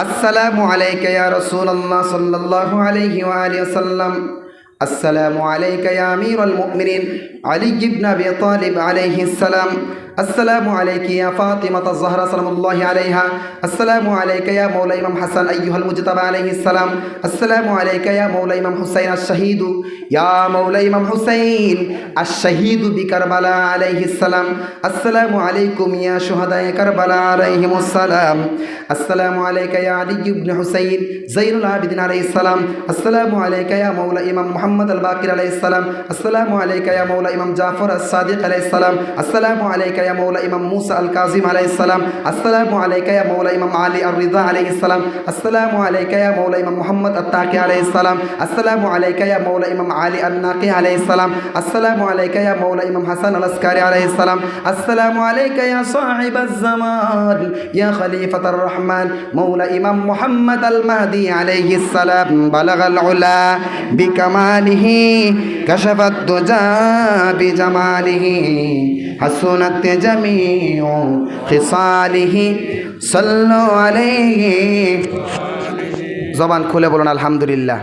আসসালামু আলাইকা ইয়া রাসূলুল্লাহ সাল্লাল্লাহু আলাইহি ওয়া আলিহি ওয়াসাল্লাম। আসসালামু আলাইকা ইয়া আমিরুল মুমিনিন আলী ইবনে আবি তালিব আলাইহিস সালাম। আসসালামু আলাইকা ইয়া ফাতিমাতুয যাহরা সালামুল্লাহি আলাইহা। আসসালামু আলাইকা ইয়া মাওলা ইমাম হাসান আইয়ুহাল মুজতাবা আলাইহিস সালাম। আসসালামু আলাইকা ইয়া মাওলা ইমাম হুসাইন আশ-শাহীদু ইয়া মাওলা ইমাম হুসাইন আশ-শাহীদু বিকারবালা আলাইহিস সালাম। আসসালামু আলাইকুম ইয়া শুহাদায়ে কারবালা আলাইহিমুস সালাম। আসসালামু আলাইকা ইয়া আলী ইবনে হুসাইন যাইনুল আবিদিন আলাইহিস সালাম। আসসালামু আলাইকা ইয়া মাওলা ইমাম মুহাম্মদ আল বাকির আলাইহিস সালাম। আসসালামু আলাইকা ইয়া মাওলা ইমাম জাফর আস-সাদিক আলাইহিস সালাম। আসসালামু আলাইকা ইয়া মাওলা ইমাম মুসা আল কাযিম আলাইহিস সালাম। আসসালামু আলাইকা ইয়া মাওলা ইমাম আলী আর-রিদা আলাইহিস সালাম। আসসালামু আলাইকা ইয়া মাওলা ইমাম মুহাম্মদ আত-তাকি আলাইহিস সালাম। আসসালামু আলাইকা ইয়া মাওলা ইমাম আলী আন-নাকি আলাইহিস সালাম। আসসালামু আলাইকা ইয়া মাওলা ইমাম হাসান আল-আসকারি আলাইহিস সালাম। আসসালামু আলাইকা ইয়া সাহিবাজ জামান ইয়া খলিফাতুর রহমান মাওলা ইমাম মুহাম্মদ আল-মাহদি আলাইহিস সালাম। বালাগাল উলা বিকামালিহি কাশাফাত দুজা বিজামালিহি হাসুনাত জামিউ খিসালিহি সাল্লু আলাইহি। জবান খুলে বলুন আলহামদুলিল্লাহ।